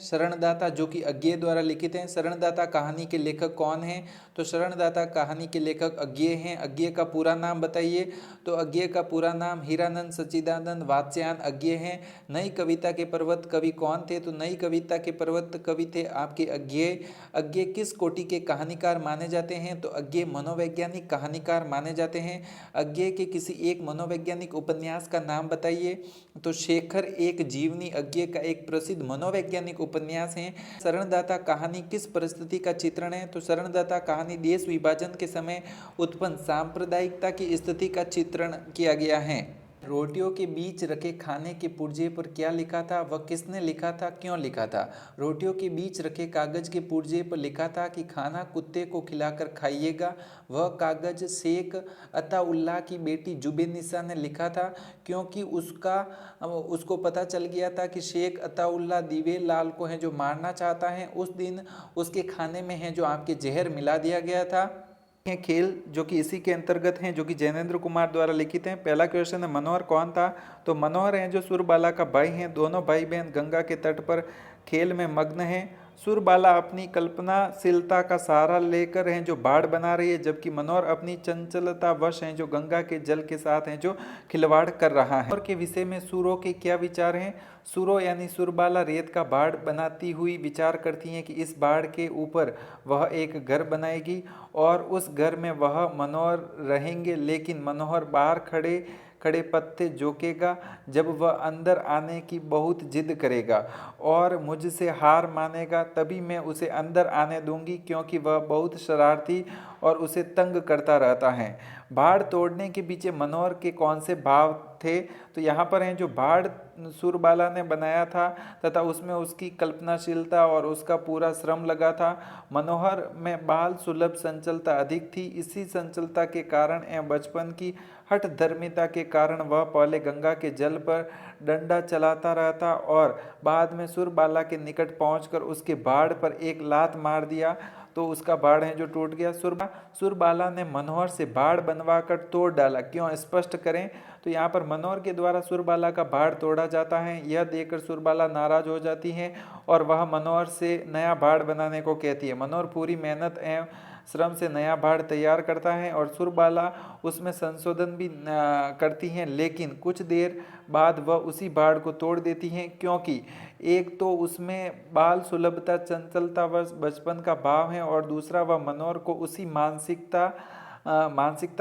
शरणदाता जो कि अज्ञेय द्वारा लिखित हैं। शरणदाता कहानी के लेखक कौन हैं? तो शरणदाता कहानी के लेखक अज्ञेय हैं। अज्ञेय का पूरा नाम बताइए। तो अज्ञेय का पूरा नाम हीरानंद सच्चिदानंद वात्स्यायन अज्ञेय हैं। नई कविता के पर्वत कवि कौन थे? तो नई कविता के पर्वत कवि थे आपके अज्ञेय। अज्ञेय किस कोटि के कहानीकार माने जाते हैं? तो अज्ञेय मनोवैज्ञानिक कहानीकार माने जाते हैं। अज्ञेय के किसी एक मनोवैज्ञानिक उपन्यास का नाम बताइए। तो शेखर एक जीवनी अज्ञेय का एक प्रसिद्ध मनोवैज्ञानिक उपन्यास है। शरणदाता कहानी किस परिस्थिति का चित्रण है? तो शरणदाता कहानी देश विभाजन के समय उत्पन्न सांप्रदायिकता की स्थिति का चित्रण किया गया है। रोटियों के बीच रखे खाने के पुर्जे पर क्या लिखा था? वह किसने लिखा था, क्यों लिखा था? रोटियों के बीच रखे कागज के पुर्जे पर लिखा था कि खाना कुत्ते को खिलाकर खाइएगा। वह कागज शेख अताउल्लाह की बेटी जुबेनिसा ने लिखा था, क्योंकि उसको पता चल गया था कि शेख अताउल्लाह दिवेल लाल को है जो मारना चाहता है। उस दिन उसके खाने में है जो आपके जहर मिला दिया गया था। हैं खेल जो कि इसी के अंतर्गत हैं, जो कि जैनेंद्र कुमार द्वारा लिखित हैं। पहला क्वेश्चन है मनोहर कौन था? तो मनोहर हैं जो सुरबाला का भाई हैं। दोनों भाई बहन गंगा के तट पर खेल में मग्न हैं। सुरबाला अपनी कल्पनाशीलता का सहारा लेकर हैं जो बाढ़ बना रही है, जबकि मनोहर अपनी चंचलता वश हैं जो गंगा के जल के साथ हैं जो खिलवाड़ कर रहा है। और के विषय में सुरों के क्या विचार हैं? सुरो यानी सुरबाला रेत का बाढ़ बनाती हुई विचार करती हैं कि इस बाढ़ के ऊपर वह एक घर बनाएगी और उस घर में वह मनोहर रहेंगे, लेकिन मनोहर बाहर खड़े खड़े पत्ते जोकेगा जब वह अंदर आने की बहुत जिद करेगा और मुझसे हार मानेगा, तभी मैं उसे अंदर आने दूंगी, क्योंकि वह बहुत शरारती और उसे तंग करता रहता है। बाढ़ तोड़ने के पीछे मनोहर के कौन से भाव थे? तो यहाँ पर हैं जो बाढ़ सुरबाला ने बनाया था तथा उसमें उसकी कल्पनाशीलता और उसका पूरा श्रम लगा था। मनोहर में बाल सुलभ संचलता अधिक थी। इसी संचलता के कारण एवं बचपन की हठ धर्मिता के कारण वह पहले गंगा के जल पर डंडा चलाता रहता और बाद में सुरबाला के निकट पहुंचकर उसके बाढ़ पर एक लात मार दिया तो उसका बाढ़ है जो टूट गया। सुरबाला ने मनोहर से बाढ़ बनवाकर तोड़ डाला। क्यों, स्पष्ट करें। तो यहाँ पर मनोहर के द्वारा सुरबाला का बाढ़ तोड़ा जाता है। यह देखकर सुरबाला नाराज हो जाती है और वह मनोहर से नया बाढ़ बनाने को कहती है। मनोहर पूरी मेहनत एवं श्रम से नया बाढ़ तैयार करता है और सुरबाला उसमें संशोधन भी करती हैं, लेकिन कुछ देर बाद वह उसी बाढ़ को तोड़ देती हैं, क्योंकि एक तो उसमें बाल सुलभता चंचलता व बचपन का भाव है और दूसरा वह मनोहर को उसी मानसिकता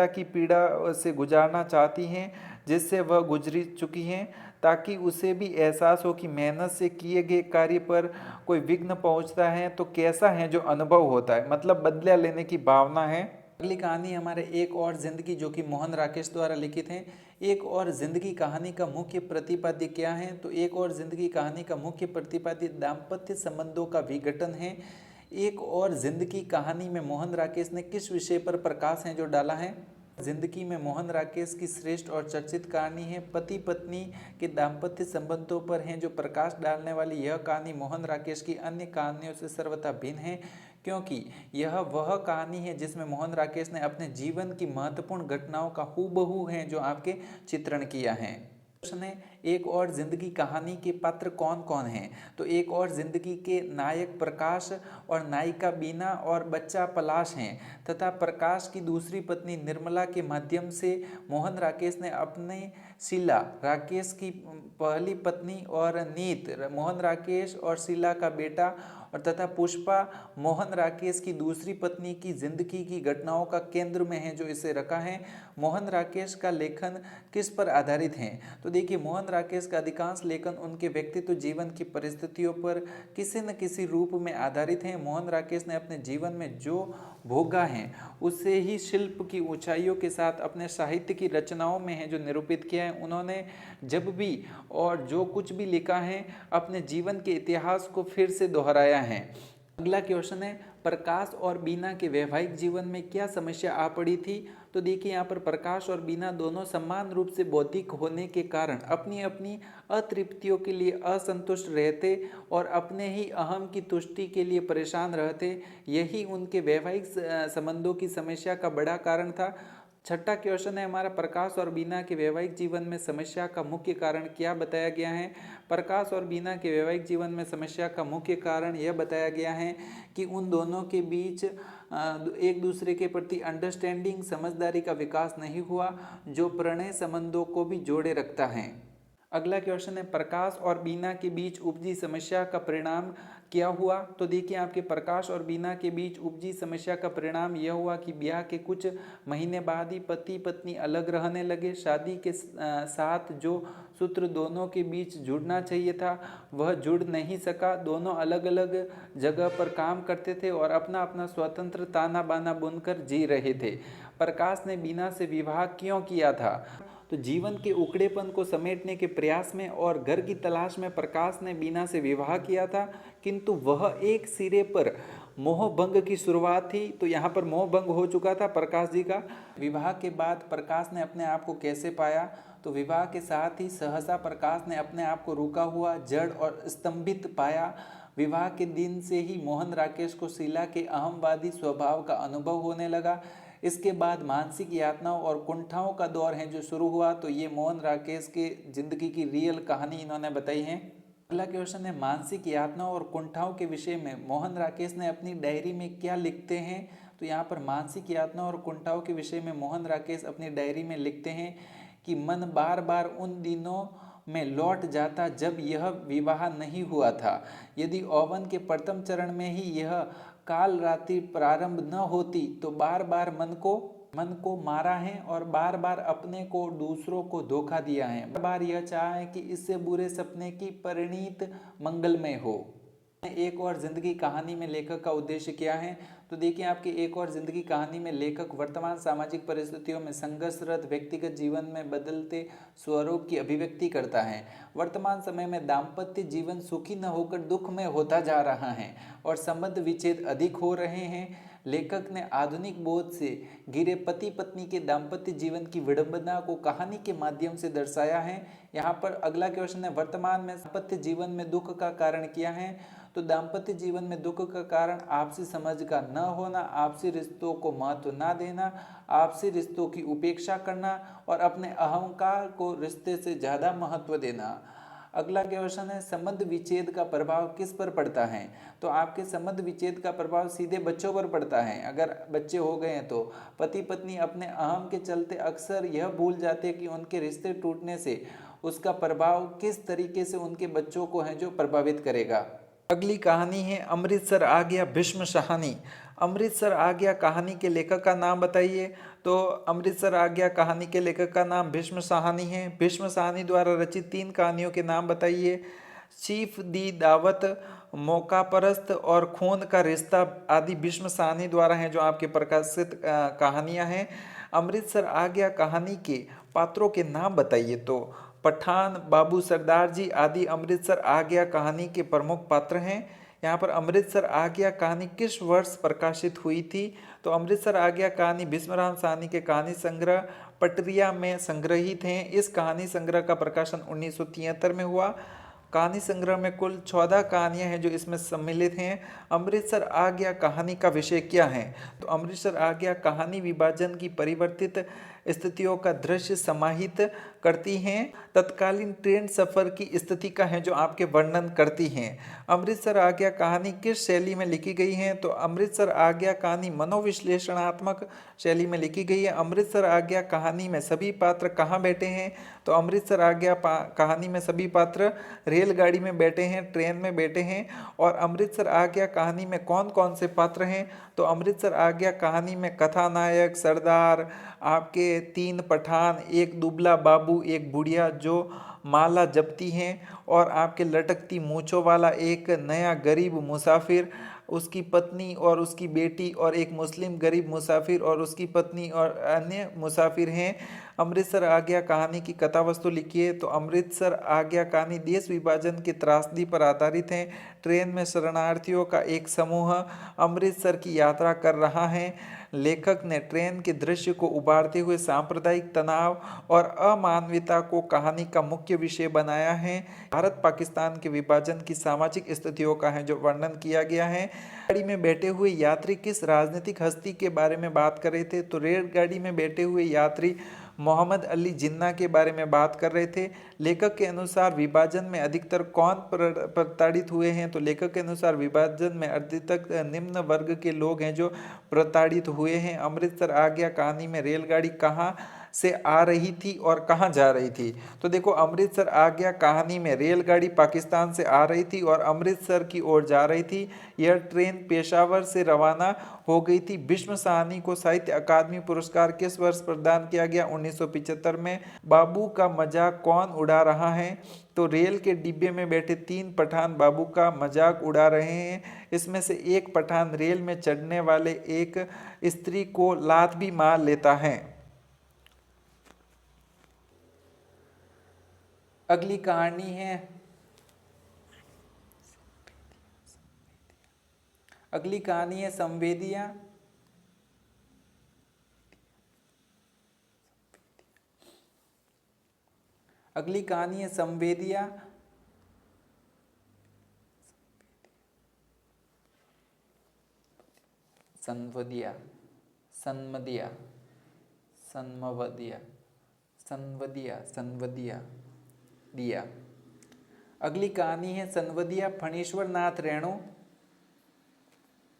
की पीड़ा से गुजारना चाहती हैं जिससे वह गुजरी चुकी हैं, ताकि उसे भी एहसास हो कि मेहनत से किए गए कार्य पर कोई विघ्न पहुंचता है तो कैसा है जो अनुभव होता है, मतलब बदला लेने की भावना है। अगली कहानी हमारे एक और जिंदगी जो कि मोहन राकेश द्वारा लिखित है। एक और जिंदगी कहानी का मुख्य प्रतिपाद्य क्या है? तो एक और जिंदगी कहानी का मुख्य प्रतिपाद्य दाम्पत्य संबंधों का विघटन है। एक और जिंदगी कहानी में मोहन राकेश ने किस विषय पर प्रकाश है जो डाला है? जिंदगी में मोहन राकेश की श्रेष्ठ और चर्चित कहानी है पति पत्नी के दाम्पत्य संबंधों पर है जो प्रकाश डालने वाली यह कहानी मोहन राकेश की अन्य कहानियों से सर्वथा भिन्न है, क्योंकि यह वह कहानी है जिसमें मोहन राकेश ने अपने जीवन की महत्वपूर्ण घटनाओं का हूबहू है जो आपके चित्रण किया है। प्रश्न है, एक और जिंदगी कहानी के पात्र कौन कौन हैं? तो एक और जिंदगी के नायक प्रकाश और नायिका बीना और बच्चा पलाश हैं तथा प्रकाश की दूसरी पत्नी निर्मला के माध्यम से मोहन राकेश ने अपने शीला राकेश की पहली पत्नी और नीत मोहन राकेश और शीला का बेटा और तथा पुष्पा मोहन राकेश की दूसरी पत्नी की जिंदगी की घटनाओं का केंद्र में है जो इसे रखा है। मोहन राकेश का लेखन किस पर आधारित है? तो देखिए, मोहन राकेश का अधिकांश लेखन उनके व्यक्तित्व जीवन की परिस्थितियों पर किसी न किसी रूप में आधारित है। मोहन राकेश ने अपने जीवन में जो भोगा है उससे ही शिल्प की ऊंचाइयों के साथ अपने साहित्य की रचनाओं में है जो निरूपित किया है। उन्होंने जब भी और जो कुछ भी लिखा है अपने जीवन के इतिहास को फिर से दोहराया है। अगला क्वेश्चन है, प्रकाश और बीना के वैवाहिक जीवन में क्या समस्या आ पड़ी थी? तो देखिए, यहाँ पर प्रकाश और बीना दोनों समान रूप से बौद्धिक होने के कारण अपनी अपनी अतृप्तियों के लिए असंतुष्ट रहते और अपने ही अहम की तुष्टि के लिए परेशान रहते। यही उनके वैवाहिक संबंधों की समस्या का बड़ा कारण था। छठा क्वेश्चन है हमारा, प्रकाश और बीना के वैवाहिक जीवन में समस्या का मुख्य कारण क्या बताया गया है? प्रकाश और बीना के वैवाहिक जीवन में समस्या का मुख्य कारण यह बताया गया है कि उन दोनों के बीच एक दूसरे के प्रति अंडरस्टैंडिंग समझदारी का विकास नहीं हुआ जो प्रणय संबंधों को भी जोड़े रखता है। अगला क्वेश्चन है, प्रकाश और बीना के बीच उपजी समस्या का परिणाम क्या हुआ? तो देखिए, आपके प्रकाश और बीना के बीच उपजी समस्या का परिणाम यह हुआ कि ब्याह के कुछ महीने बाद ही पति पत्नी अलग रहने लगे। शादी के साथ जो सूत्र दोनों के बीच जुड़ना चाहिए था वह जुड़ नहीं सका। दोनों अलग अलग जगह पर काम करते थे और अपना अपना स्वतंत्र ताना बाना बुनकर जी रहे थे। प्रकाश ने बीना से विवाह क्यों किया था? तो जीवन के उकड़ेपन को समेटने के प्रयास में और घर की तलाश में प्रकाश ने बीना से विवाह किया था, किंतु वह एक सिरे पर मोहभंग की शुरुआत थी। तो यहाँ पर मोहभंग हो चुका था प्रकाश जी का। विवाह के बाद प्रकाश ने अपने आप को कैसे पाया? तो विवाह के साथ ही सहसा प्रकाश ने अपने आप को रुका हुआ, जड़ और स्तंभित पाया। विवाह के दिन से ही मोहन राकेश को शीला के अहमवादी स्वभाव का अनुभव होने लगा। इसके बाद मानसिक यातनाओं और कुंठाओं का दौर है जो शुरू हुआ। तो ये मोहन राकेश के जिंदगी की रियल कहानी इन्होंने बताई है। अगला क्वेश्चन है, मानसिक यातनाओं और कुंठाओं के विषय में मोहन राकेश ने अपनी डायरी में क्या लिखते हैं? तो यहाँ पर मानसिक यातनाओं और कुंठाओं के विषय में मोहन राकेश अपनी डायरी में लिखते हैं कि मन बार बार उन दिनों में लौट जाता जब यह विवाह नहीं हुआ था। यदि ओवन के प्रथम चरण में ही यह काल रात्रि प्रारंभ न होती तो बार बार मन को मारा है और बार बार अपने को दूसरों को धोखा दिया है। बार बार यह चाहा है कि इससे बुरे सपने की परिणीत मंगलमय हो। एक और जिंदगी कहानी में लेखक का उद्देश्य क्या है? तो देखिए, आपकी एक और जिंदगी कहानी में लेखक वर्तमान सामाजिक परिस्थितियों में संघर्षरत व्यक्तिगत जीवन में बदलते स्वरूप की अभिव्यक्ति करता है। वर्तमान समय में दाम्पत्य जीवन सुखी न होकर दुख में होता जा रहा है और संबंध विच्छेद अधिक हो रहे हैं। लेखक ने आधुनिक बोध से घिरे पति पत्नी के दाम्पत्य जीवन की विडंबना को कहानी के माध्यम से दर्शाया है। यहाँ पर अगला क्वेश्चन है, वर्तमान में दाम्पत्य जीवन में दुख का कारण क्या है? तो दाम्पत्य जीवन में दुख का कारण आपसी समझ का न होना, आपसी रिश्तों को महत्व न देना, आपसी रिश्तों की उपेक्षा करना और अपने अहंकार को रिश्ते से ज़्यादा महत्व देना। अगला क्वेश्चन है, संबंध विच्छेद का प्रभाव किस पर पड़ता है? तो आपके संबंध विच्छेद का प्रभाव सीधे बच्चों पर पड़ता है। अगर बच्चे हो गए हैं तो पति पत्नी अपने अहम के चलते अक्सर यह भूल जाते हैं कि उनके रिश्ते टूटने से उसका प्रभाव किस तरीके से उनके बच्चों को है जो प्रभावित करेगा। अगली कहानी है, अमृतसर आ गया भीष्म साहनी। अमृतसर आ गया कहानी के लेखक का नाम बताइए। तो अमृतसर आ गया कहानी के लेखक का नाम भीष्म साहनी है। भीष्म साहनी द्वारा रचित 3 कहानियों के नाम बताइए। चीफ दी दावत, मौका परस्त और खून का रिश्ता आदि भीष्म साहनी द्वारा हैं जो आपके प्रकाशित कहानियां हैं। अमृतसर आ गया कहानी के पात्रों के नाम बताइए। तो पठान, बाबू सरदार जी आदि अमृतसर आ गया कहानी के प्रमुख पात्र हैं। यहाँ पर अमृतसर आ गया कहानी किस वर्ष प्रकाशित हुई थी? तो अमृतसर आ गया कहानी भीष्मराव साहनी के कहानी संग्रह पटरिया में संग्रहित हैं। इस कहानी संग्रह का प्रकाशन 1973 में हुआ। कहानी संग्रह में कुल 14 कहानियां हैं जो इसमें सम्मिलित हैं। अमृतसर आ गया कहानी का विषय क्या है? तो अमृतसर आ गया कहानी विभाजन की परिवर्तित स्थितियों का दृश्य समाहित करती हैं। तत्कालीन ट्रेन सफ़र की स्थिति का है जो आपके वर्णन करती हैं। अमृतसर आज्ञा कहानी किस शैली में लिखी गई है? तो अमृतसर आज्ञा कहानी मनोविश्लेषणात्मक शैली में लिखी गई है। अमृतसर आज्ञा कहानी में सभी पात्र कहाँ बैठे हैं? तो अमृतसर आज्ञा कहानी में सभी पात्र रेलगाड़ी में बैठे हैं, ट्रेन में बैठे हैं। और अमृतसर आज्ञा कहानी में कौन कौन से पात्र हैं? तो अमृतसर आज्ञा कहानी में कथानायक, सरदार, आपके 3 पठान, एक दुबला बाबू, एक बुढ़िया जो माला जपती हैं, और आपके लटकती मूंछों वाला एक नया गरीब मुसाफिर, उसकी पत्नी और उसकी बेटी, और एक मुस्लिम गरीब मुसाफिर और उसकी पत्नी और अन्य मुसाफिर हैं। अमृतसर आज्ञा कहानी की कथा वस्तु लिखिए। तो अमृतसर आज्ञा कहानी देश विभाजन की त्रासदी पर आधारित है। ट्रेन में शरणार्थियों का एक समूह अमृतसर की यात्रा कर रहा है। लेखक ने ट्रेन के दृश्य को उभारते हुए सांप्रदायिक तनाव और अमानवीयता को कहानी का मुख्य विषय बनाया है। भारत पाकिस्तान के विभाजन की सामाजिक स्थितियों का है जो वर्णन किया गया है। गाड़ी में बैठे हुए यात्री किस राजनीतिक हस्ती के बारे में बात कर रहे थे? तो रेलगाड़ी में बैठे हुए यात्री मोहम्मद अली जिन्ना के बारे में बात कर रहे थे। लेखक के अनुसार विभाजन में अधिकतर कौन प्रताड़ित हुए हैं? तो लेखक के अनुसार विभाजन में अधिकतर निम्न वर्ग के लोग हैं जो प्रताड़ित हुए हैं। अमृतसर आज्ञा कहानी में रेलगाड़ी कहाँ से आ रही थी और कहाँ जा रही थी? तो देखो, अमृतसर आज्ञा कहानी में रेलगाड़ी पाकिस्तान से आ रही थी और अमृतसर की ओर जा रही थी। यह ट्रेन पेशावर से रवाना हो गई थी। भीष्म साहनी को साहित्य अकादमी पुरस्कार किस वर्ष प्रदान किया गया? 1975 में। बाबू का मजाक कौन उड़ा रहा है? तो रेल के डिब्बे में बैठे 3 पठान बाबू का मजाक उड़ा रहे हैं। इसमें से एक पठान रेल में चढ़ने वाले एक स्त्री को लात भी मार लेता है। अगली कहानी है संवेदिया। अगली कहानी है संवेदिया। सनवदिया, सन्मदिया, सन्मवदिया, सनवदिया, सनवदिया, दिया। अगली कहानी है सनवदिया। फणीश्वर नाथ रेणु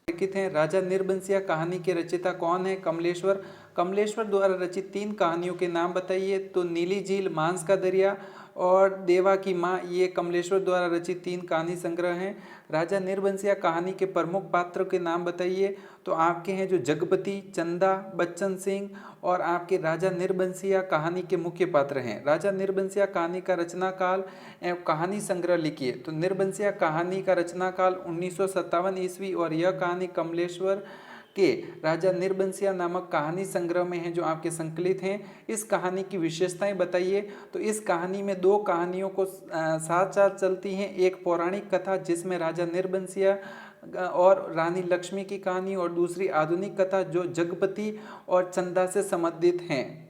लिखित है। राजा निरबंसिया कहानी के रचयिता कौन है? कमलेश्वर। कमलेश्वर द्वारा रचित 3 कहानियों के नाम बताइए। तो नीली झील, मांस का दरिया और देवा की माँ, ये कमलेश्वर द्वारा रचित 3 कहानी संग्रह हैं। राजा निरबंसिया कहानी के प्रमुख पात्रों के नाम बताइए। तो आपके हैं जो जगपति, चंदा, बच्चन सिंह और आपके राजा निरबंसिया कहानी के मुख्य पात्र हैं। राजा निरबंसिया कहानी का रचना काल एवं कहानी संग्रह लिखिए। तो निरबंसिया कहानी का रचना काल 1957 ईस्वी और यह कहानी कमलेश्वर के राजा निरबंसिया नामक कहानी संग्रह में है जो आपके संकलित हैं। इस कहानी की विशेषताएं बताइए। तो इस कहानी में 2 कहानियों को साथ साथ चलती हैं। एक पौराणिक कथा जिसमें राजा निरबंसिया और रानी लक्ष्मी की कहानी, और दूसरी आधुनिक कथा जो जगपति और चंदा से संबंधित हैं।